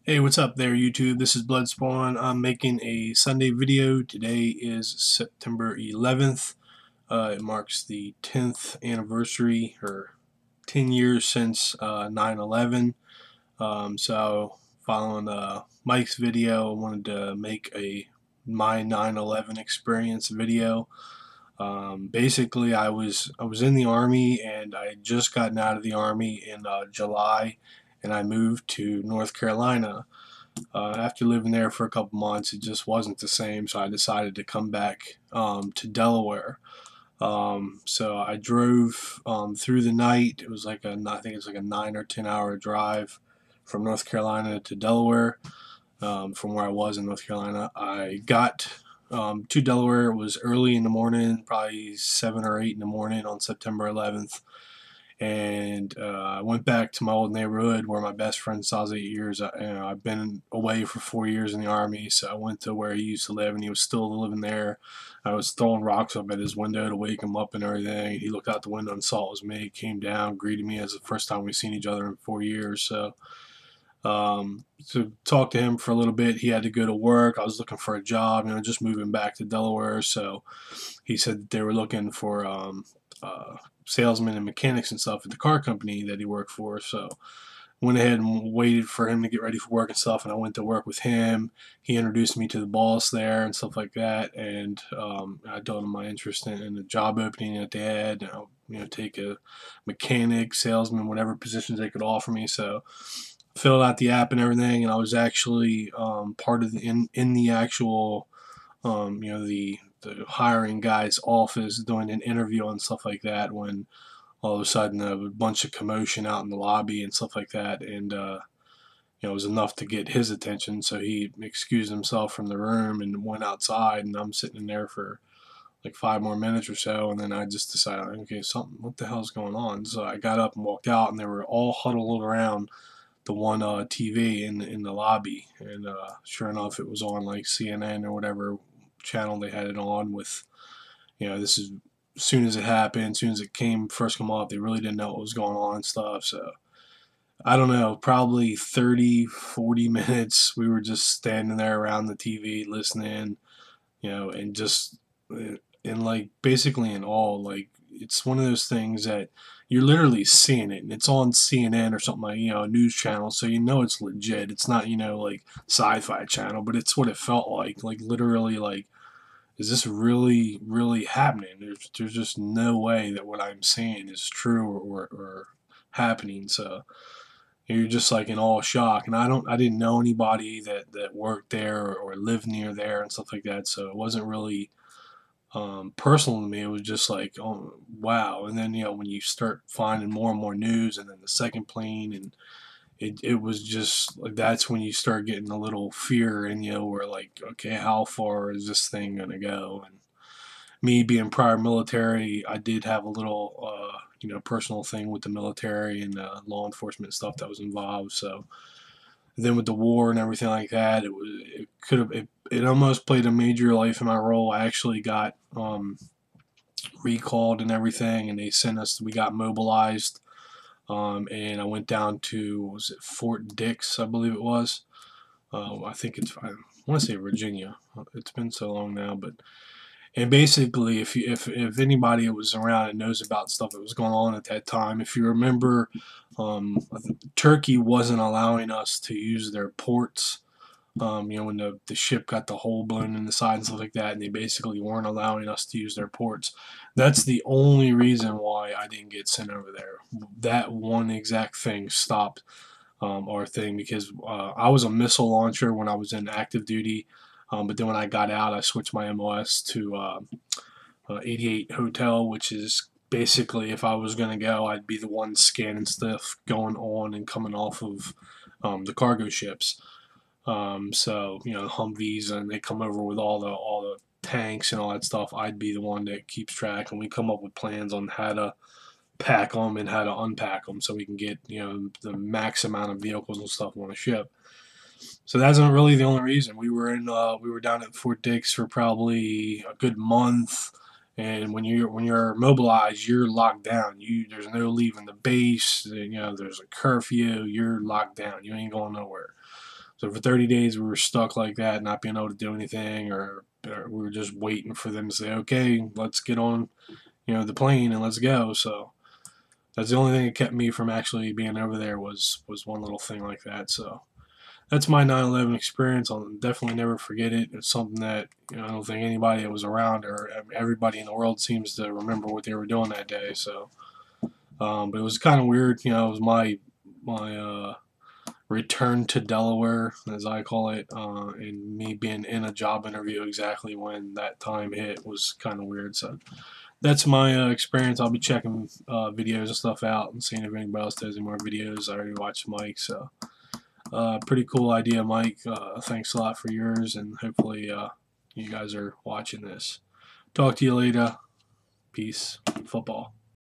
Hey, what's up there, YouTube? This is Bloodspawn. I'm making a Sunday video. Today is September 11th. It marks the 10th anniversary, or 10 years since 9/11. So, following Mike's video, I wanted to make a my 9/11 experience video. Basically, I was in the Army, and I had just gotten out of the Army in July, and I moved to North Carolina. After living there for a couple months, it just wasn't the same, so I decided to come back to Delaware. So I drove through the night. It was like I think it's like a 9 or 10 hour drive from North Carolina to Delaware. From where I was in North Carolina, I got to Delaware. It was early in the morning, probably 7 or 8 in the morning on September 11th, and I went back to my old neighborhood where my best friend saw 8 years. I've been away for 4 years in the Army, so I went to where he used to live, and he was still living there. I was throwing rocks up at his window to wake him up and everything. He looked out the window and saw it was me, came down, greeted me as the first time we've seen each other in 4 years. So talked to him for a little bit. He had to go to work. I was looking for a job, just moving back to Delaware. So he said that they were looking for salesmen and mechanics and stuff at the car company that he worked for. So went ahead and waited for him to get ready for work and stuff, and I went to work with him. He introduced me to the boss there and stuff like that, and I told him my interest in the job opening that they had. Take a mechanic, salesman, whatever positions they could offer me. So filled out the app and everything, and I was actually part of in the actual the hiring guy's office doing an interview and stuff like that when all of a sudden a bunch of commotion out in the lobby and stuff like that, and it was enough to get his attention. So he excused himself from the room and went outside, and I'm sitting in there for like 5 more minutes or so, and then I just decided, okay, something, what the hell's going on? So I got up and walked out, and they were all huddled around the one TV in the lobby, and sure enough, it was on like CNN or whatever channel they had it on with. This is as soon as it happened, as soon as it came first come off, they really didn't know what was going on and stuff. So I don't know, probably 30, 40 minutes we were just standing there around the TV listening, and just and like basically in awe. Like it's one of those things that you're literally seeing it, and it's on CNN or something like a news channel, so it's legit. It's not like sci-fi channel, but it's what it felt like literally like. Is this really, really happening? There's just no way that what I'm seeing is true or happening. So you're just like in all shock. And I didn't know anybody that worked there or lived near there and stuff like that. So it wasn't really personal to me. It was just like, oh wow. And then when you start finding more and more news, and then the second plane, and it was just like that's when you start getting a little fear in you, where like, okay, how far is this thing gonna go? And me being prior military, I did have a little personal thing with the military and law enforcement stuff that was involved. So then with the war and everything like that, it could have it almost played a major life in my role. I actually got recalled and everything, and they sent us. We got mobilized, and I went down to, was it Fort Dix, I believe it was. I think I want to say Virginia. It's been so long now, but and basically, if anybody was around and knows about stuff that was going on at that time, if you remember, Turkey wasn't allowing us to use their ports. When the ship got the hole blown in the side and stuff like that, and they basically weren't allowing us to use their ports. That's the only reason why I didn't get sent over there. That one exact thing stopped our thing, because I was a missile launcher when I was in active duty, but then when I got out, I switched my MOS to 88 Hotel, which is basically, if I was going to go, I'd be the one scanning stuff going on and coming off of the cargo ships. So Humvees, and they come over with all the tanks and all that stuff. I'd be the one that keeps track, and we come up with plans on how to pack them and how to unpack them, so we can get the max amount of vehicles and stuff on a ship. So that's not really the only reason. We were down at Fort Dix for probably a good month. And when you're mobilized, you're locked down. There's no leaving the base. There's a curfew. You're locked down. You ain't going nowhere. So for 30 days we were stuck like that, not being able to do anything, or we were just waiting for them to say, okay, let's get on, the plane and let's go. So that's the only thing that kept me from actually being over there was one little thing like that. So that's my 9/11 experience. I'll definitely never forget it. It's something that I don't think anybody that was around or everybody in the world seems to remember what they were doing that day. So, but it was kind of weird. It was my return to Delaware, as I call it, and me being in a job interview exactly when that time hit was kind of weird. So that's my experience. I'll be checking videos and stuff out and seeing if anybody else does any more videos. I already watched Mike, so pretty cool idea, Mike. Thanks a lot for yours, and hopefully you guys are watching this. Talk to you later. Peace. Football.